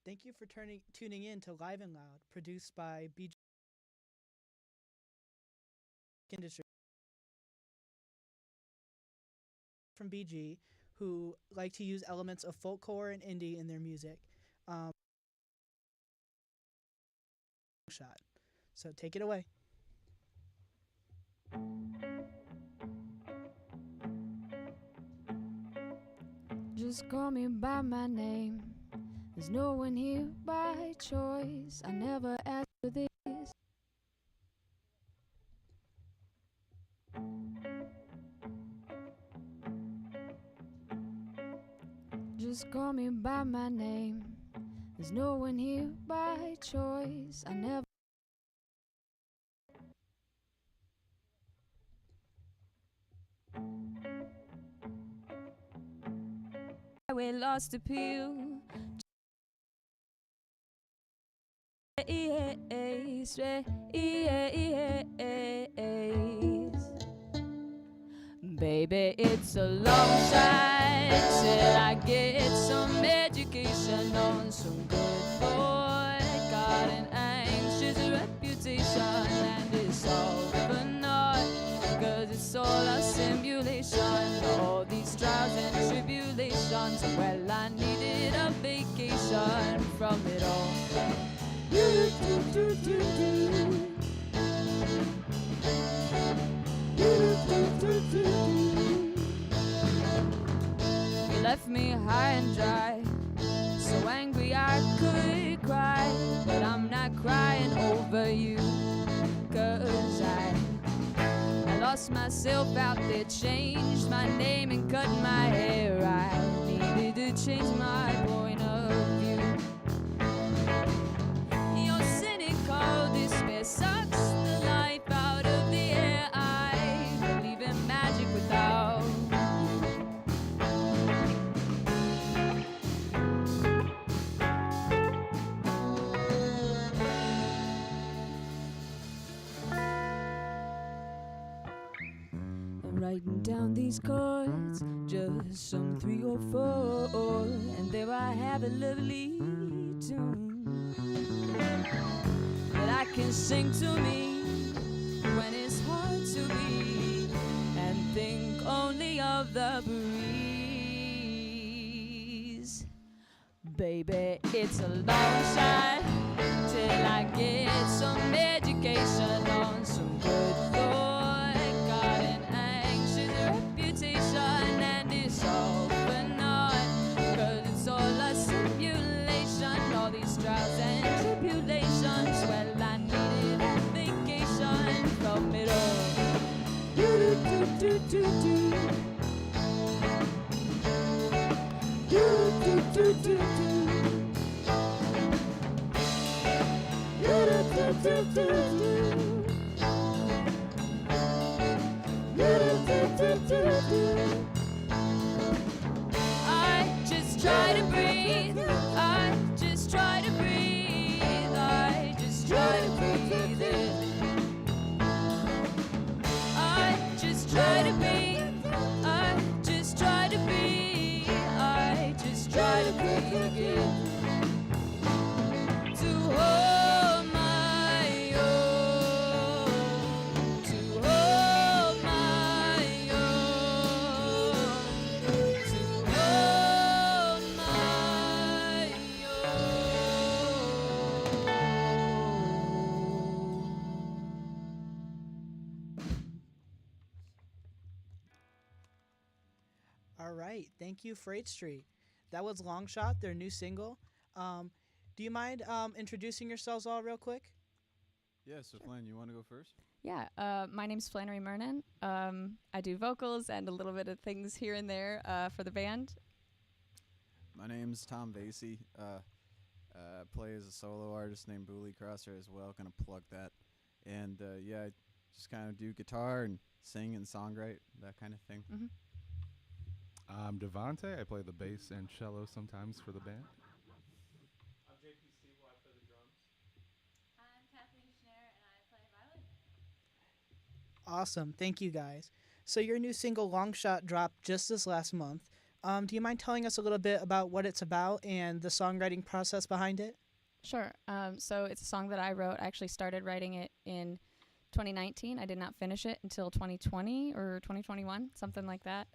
Thank you for tuning in to Live and Loud, produced by BG Industry from BG, who like to use elements of folkcore and indie in their music. Shot. So take it away. Just call me by my name. There's no one here by choice. I never asked for this. Just call me by my name. There's no one here by choice. I never. We lost appeal. Baby, it's a long shot till I get some education on some good boy. Got an anxious reputation, and it's all for naught, 'cause it's all a simulation. All these trials and tribulations, well, I needed a vacation from it all. You left me high and dry, so angry I could cry, but I'm not crying over you, 'cause I lost myself out there, changed my name and cut my hair. I needed to change my point of view. Your cynical despair sucks the life out of the air. I believe in magic without writing down these chords, just some 3 or 4, and there I have a lovely tune that I can sing to me when it's hard to be and think only of the breeze. Baby, it's a long shot till I get some education on some good boy. And it's all for naught, 'cause it's all a simulation. All these trials and tribulations, well, I needed a vacation from it all. I just try to breathe. I just try to breathe. I just try to breathe it. I just try to breathe. I just try to breathe. I just try to breathe again. To hold my own. To hold my own. To hold my own. All right. Thank you, Freight Street. That was Long Shot, their new single. Do you mind introducing yourselves all real quick? Yeah, so Flan, you want to go first? Yeah, my name's Flannery Mernon. I do vocals and a little bit of things here and there for the band. My name's Tom Vasey. Play as a solo artist named Bully Crosser as well. Gonna plug that. And yeah, just kind of do guitar and sing and songwrite, that kind of thing. Mm-hmm. I'm Devonte. I play the bass and cello sometimes for the band. I'm Kathleen Schneider, and I play violin. Awesome. Thank you guys. So your new single Long Shot dropped just this last month. Do you mind telling us a little bit about what it's about and the songwriting process behind it? Sure. So it's a song that I wrote. I actually started writing it in 2019. I did not finish it until 2020 or 2021, something like that.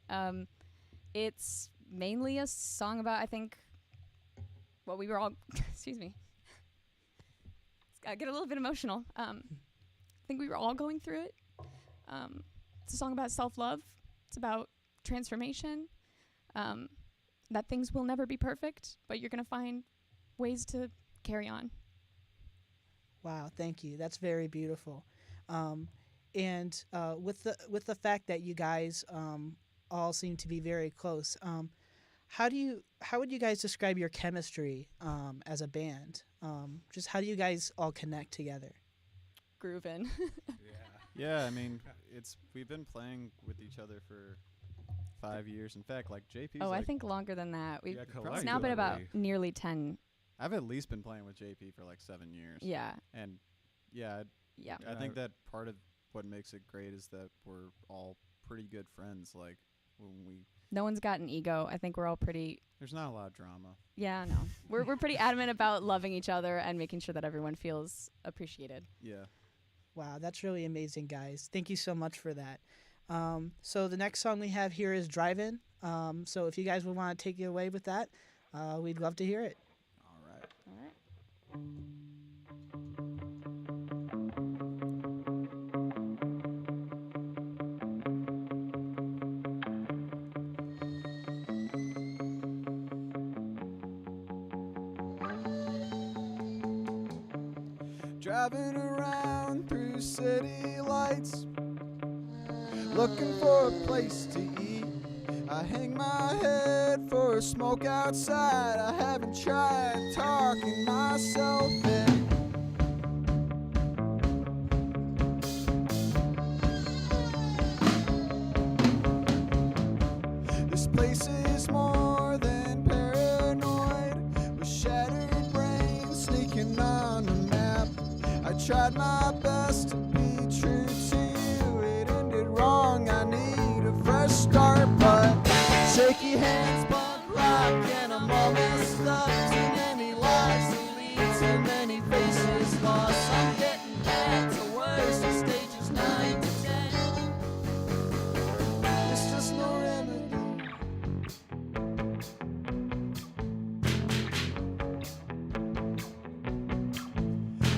It's mainly a song about, I think, what we were all, excuse me. I get a little bit emotional. I think we were all going through it. It's a song about self-love. It's about transformation. That things will never be perfect, but you're going to find ways to carry on. Wow, thank you. That's very beautiful. And with the fact that you guys all seem to be very close, how would you guys describe your chemistry as a band? Just how do you guys all connect together? Groovin'. Yeah, I mean, we've been playing with each other for 5 years. In fact, like JP's I like, think longer than that. Yeah, It's now been about nearly 10. I've at least been playing with JP for like 7 years. Yeah. And yeah, Yeah. I think that part of what makes it great is that we're all pretty good friends. Like when No one's got an ego. I think we're all pretty. there's not a lot of drama. Yeah, no. We're pretty adamant about loving each other and making sure that everyone feels appreciated. Yeah. Wow, that's really amazing, guys. Thank you so much for that. So the next song we have here is Drive-In. So if you guys would want to take it away with that, we'd love to hear it. All right. All right. Driving around through city lights, looking for a place to eat. I hang my head for a smoke outside. I haven't tried talking myself in. This place is more than paranoid, with shattered brains sneaking on the map. I tried my best to be true to you. It ended wrong. I need a fresh start, but shaky hands, punk rock, and I'm all messed up. Too many lives to lead, too many faces lost. I'm getting back to worse. The stage is 9 to 10. There's just no remedy.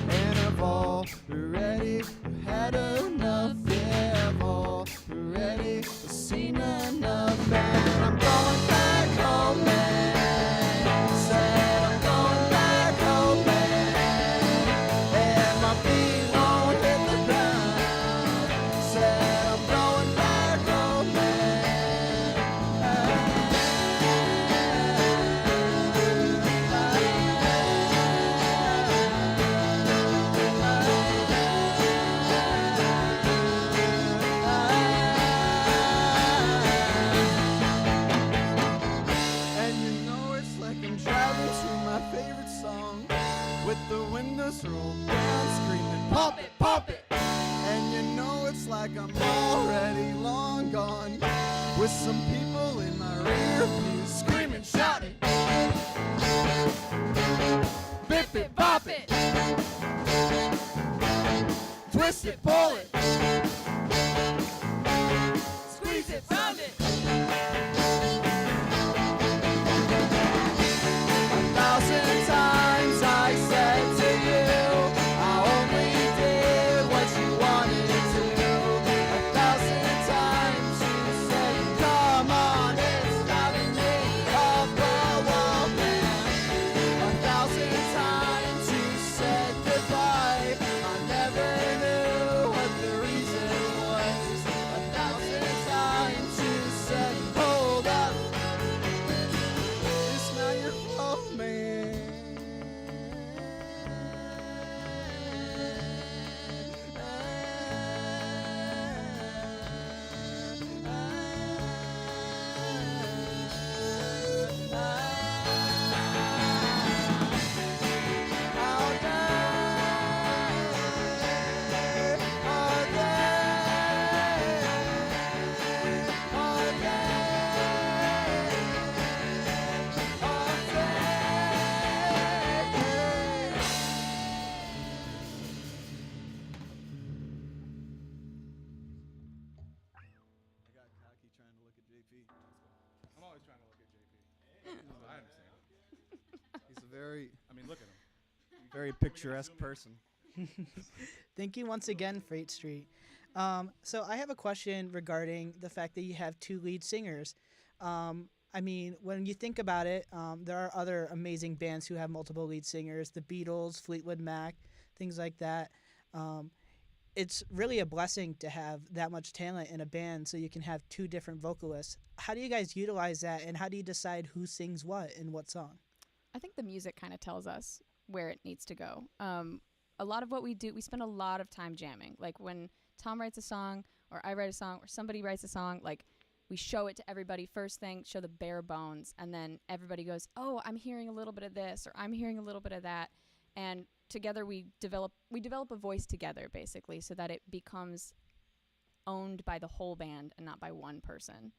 And I've already had enough, yeah, I've already seen enough, and I'm going back home, man. Said I'm going back home, man. And my feet won't hit the ground. Said I'm going back home, And you know it's like I'm driving to my favorite song, with the windows rolled down, screaming, pump it, pump it. And you know it's like I'm already long gone, with some people in my rear view screaming, shouting, bip it, bop it, twist it, pull it, squeeze it, pound it. 1,000 times I said to you, I only did what you wanted to. 1,000 times you said, come on, it's driving me up the wall, man. 1,000 times you said goodbye. I never knew what the was trying to look at JP. I understand. He's a very, I mean, look at him. very picturesque person. Thank you once again, Freight Street. So I have a question regarding the fact that you have two lead singers. I mean, when you think about it, there are other amazing bands who have multiple lead singers, the Beatles, Fleetwood Mac, things like that. It's really a blessing to have that much talent in a band so you can have two different vocalists. How do you guys utilize that, and how do you decide who sings what in what song? I think the music kind of tells us where it needs to go. A lot of what we do, we spend a lot of time jamming. Like when Tom writes a song, or I write a song, or somebody writes a song, like we show it to everybody first thing, show the bare bones, and then everybody goes, oh, I'm hearing a little bit of this, or I'm hearing a little bit of that. And together we develop a voice together, basically, so that it becomes owned by the whole band and not by one person.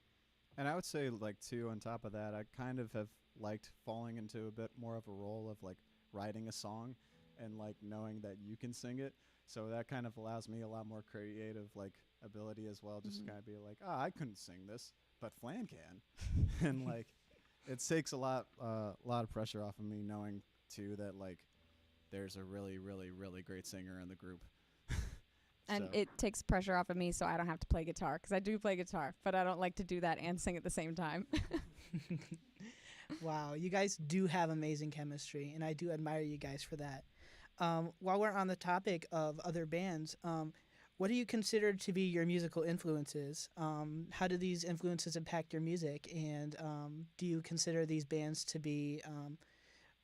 And I would say, like, too, on top of that, I kind of have liked falling into a bit more of a role of, like, writing a song and, like, knowing that you can sing it. So that kind of allows me a lot more creative, like, ability as well, just to kind of be like, oh, I couldn't sing this, but Flan can. And, like, it takes a lot of pressure off of me knowing, too, that, like, there's a really, really, really great singer in the group. And So- it takes pressure off of me so I don't have to play guitar, because I do play guitar, but I don't like to do that and sing at the same time. Wow, you guys do have amazing chemistry, and I do admire you guys for that. While we're on the topic of other bands, what do you consider to be your musical influences? How do these influences impact your music? And do you consider these bands to be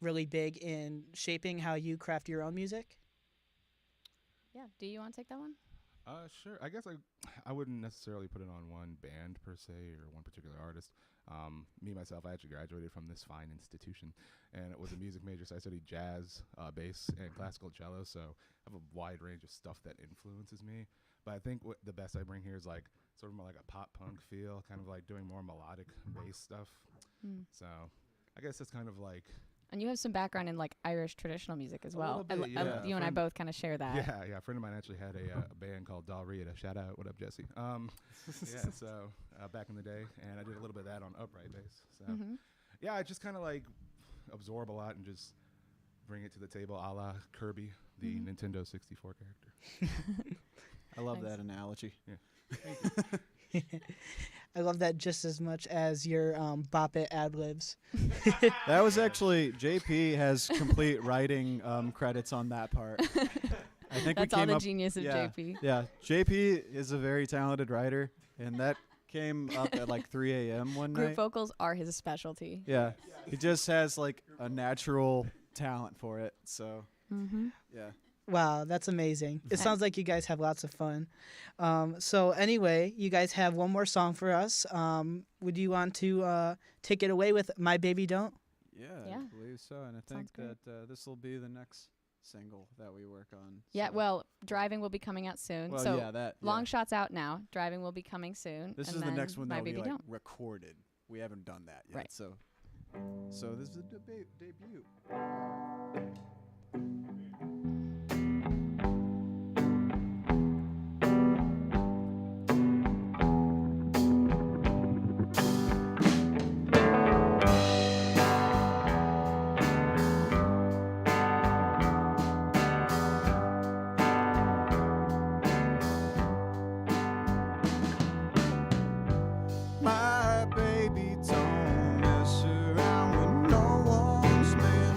really big in shaping how you craft your own music? Yeah. Do you want to take that one? Sure. I guess I wouldn't necessarily put it on one band per se or one particular artist. Me, myself, I actually graduated from this fine institution, and it was a music major, so I studied jazz, bass, and classical cello, so I have a wide range of stuff that influences me. But I think the best I bring here is like sort of more like a pop punk feel, kind of like doing more melodic bass stuff. So I guess that's kind of like... And you have some background in like Irish traditional music as A well. little bit, yeah. You and I Friend- both kind of share that. Yeah. A friend of mine actually had a band called Dalrita. Shout out. What up, Jesse? Yeah, so back in the day, and I did a little bit of that on upright bass. So yeah, I just kind of like absorb a lot and just bring it to the table, a la Kirby, the Nintendo 64 character. I love Nice. that analogy. I love that just as much as your Bop It ad-libs. That was actually, JP has complete writing credits on that part. I think That's we all came the up, genius of yeah, JP. Yeah, JP is a very talented writer, and that came up at like 3 a.m. one Group night. vocals are his specialty. Yeah, he just has like a natural talent for it. So yeah. Wow, that's amazing. It Nice. sounds like you guys have lots of fun. So anyway, you guys have one more song for us. Would you want to take it away with My Baby Don't? Yeah, Yeah. I believe so. And I think Sounds great. that this will be the next single that we work on. Yeah, so- well, Driving will be coming out soon. well, so yeah, that Long yeah. Shot's out now. Driving will be coming soon. This and is the then next one My that will be Baby like Don't. recorded. We haven't done that yet. Right. So this is the debut. My baby don't mess around with no one's man.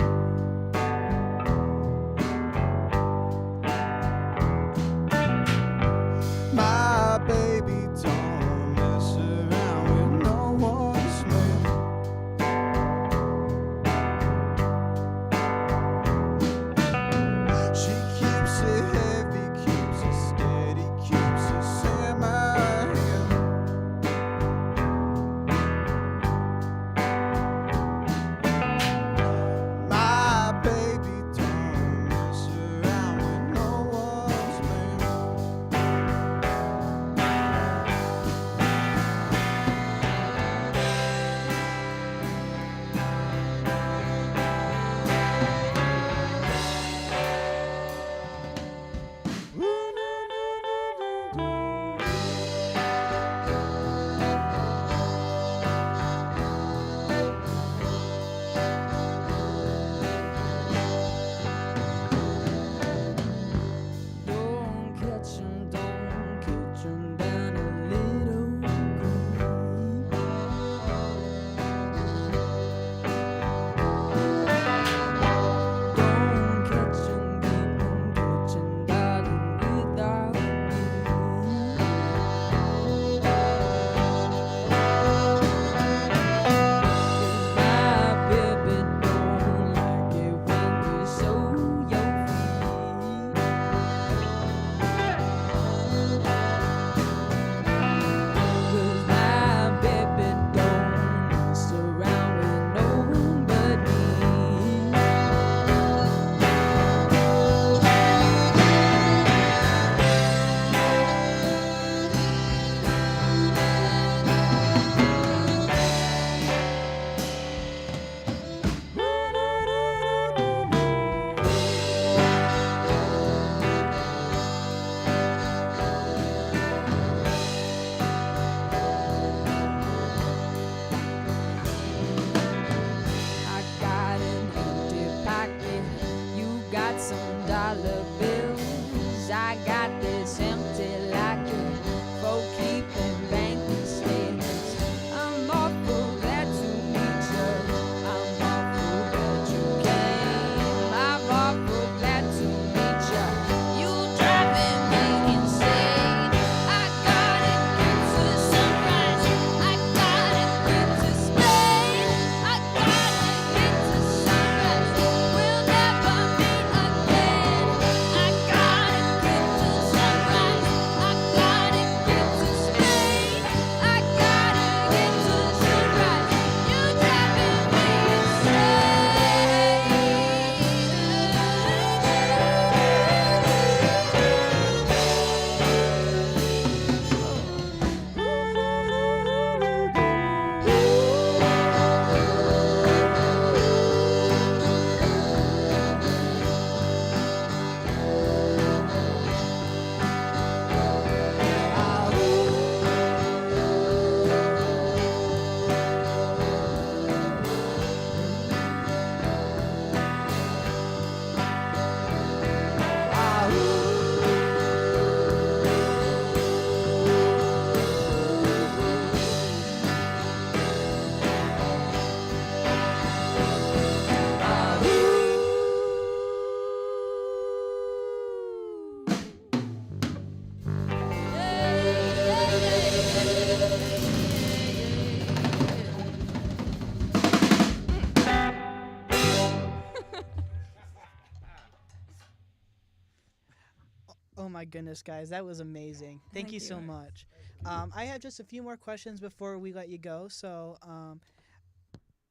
goodness, guys, that was amazing. Thank you so much. I have just a few more questions before we let you go. So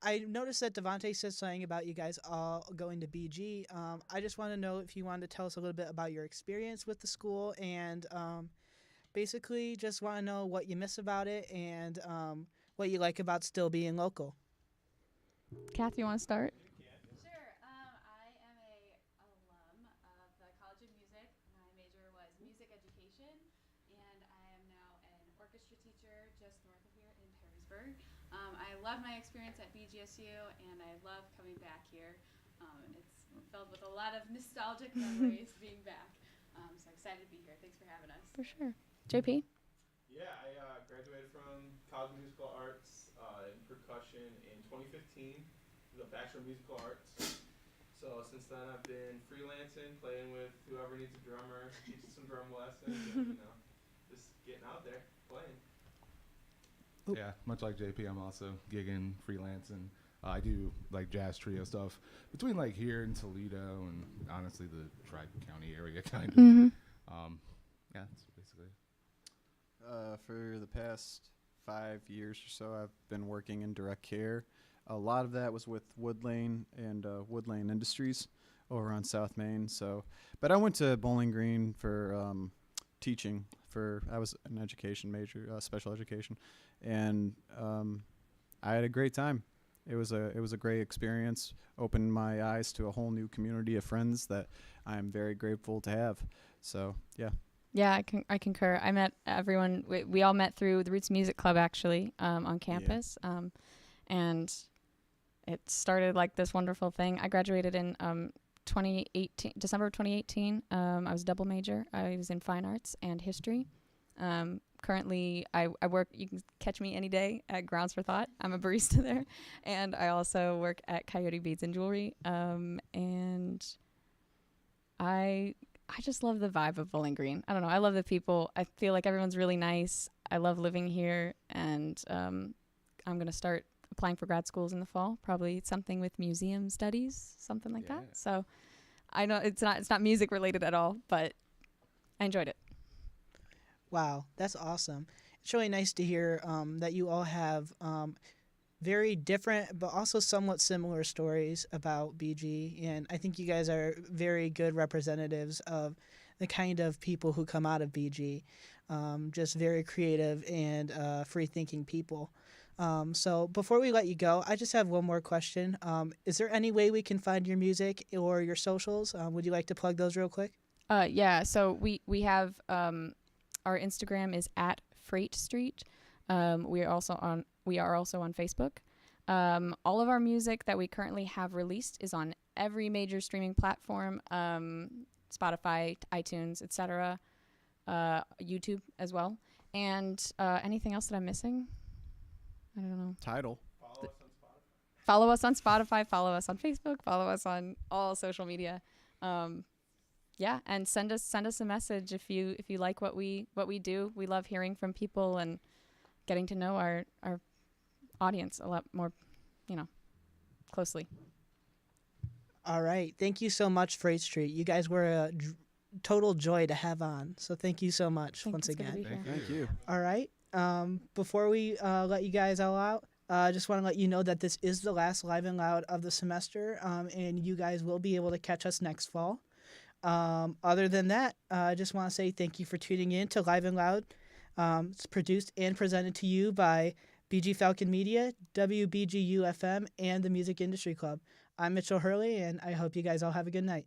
I noticed that Devontae said something about you guys all going to BG. I just want to know if you wanted to tell us a little bit about your experience with the school and basically just want to know what you miss about it and what you like about still being local. Kath, you want to start? Sure. I am a alum of the College of Music. My major was music education, and I am now an orchestra teacher just north of here in Perrysburg. I love my experience at BGSU, and I love coming back here. It's filled with a lot of nostalgic memories being back. So excited to be here. Thanks for having us. For sure. JP? Yeah, I graduated from College of Musical Arts in percussion in 2015, the Bachelor of Musical Arts. So since then, I've been freelancing, playing with whoever needs a drummer, teaching some drum lessons, and just getting out there playing. Yeah, much like JP, I'm also gigging, freelancing. I do like jazz trio stuff between like here and Toledo and honestly the Tri-County area kind of. Yeah, that's basically it. For the past 5 years or so, I've been working in direct care. A lot of that was with Woodlane and Woodlane Industries over on South Main. But I went to Bowling Green for teaching. I was an education major, special education, and I had a great time. It was a great experience. Opened my eyes to a whole new community of friends that I am very grateful to have. So yeah. Yeah, I concur. I met everyone. We all met through the Roots Music Club, actually, on campus. And it started like this wonderful thing. I graduated in 2018, December of 2018. I was a double major. I was in fine arts and history. Currently, I work, you can catch me any day at Grounds for Thought. I'm a barista there. And I also work at Coyote Beads and Jewelry. And I just love the vibe of Bowling Green. I don't know. I love the people. I feel like everyone's really nice. I love living here, and I'm going to start applying for grad schools in the fall, probably something with museum studies, something like that. So I know it's not music related at all, but I enjoyed it. Wow, that's awesome. It's really nice to hear that you all have very different but also somewhat similar stories about BG, and I think you guys are very good representatives of the kind of people who come out of BG, just very creative and free-thinking people. So before we let you go, I just have one more question. Is there any way we can find your music or your socials? Would you like to plug those real quick? Yeah, so we have our Instagram is at Freight Street. We are also on Facebook. All of our music that we currently have released is on every major streaming platform, Spotify, iTunes, etc., YouTube as well. And anything else that I'm missing? I don't know. Tidal. Follow us on Spotify. Follow us on Facebook, follow us on all social media. Yeah, and send us a message if you like what we do. We love hearing from people and getting to know our audience a lot more, closely. All right. Thank you so much, Freight Street. You guys were a total joy to have on. So thank you so much once again. Thank you. All right. Before we let you guys all out, I just want to let you know that this is the last Live and Loud of the semester, and you guys will be able to catch us next fall. Other than that, I just want to say thank you for tuning in to Live and Loud. It's produced and presented to you by BG Falcon Media, WBGU FM, and the Music Industry Club. I'm Mitchell Hurley, and I hope you guys all have a good night.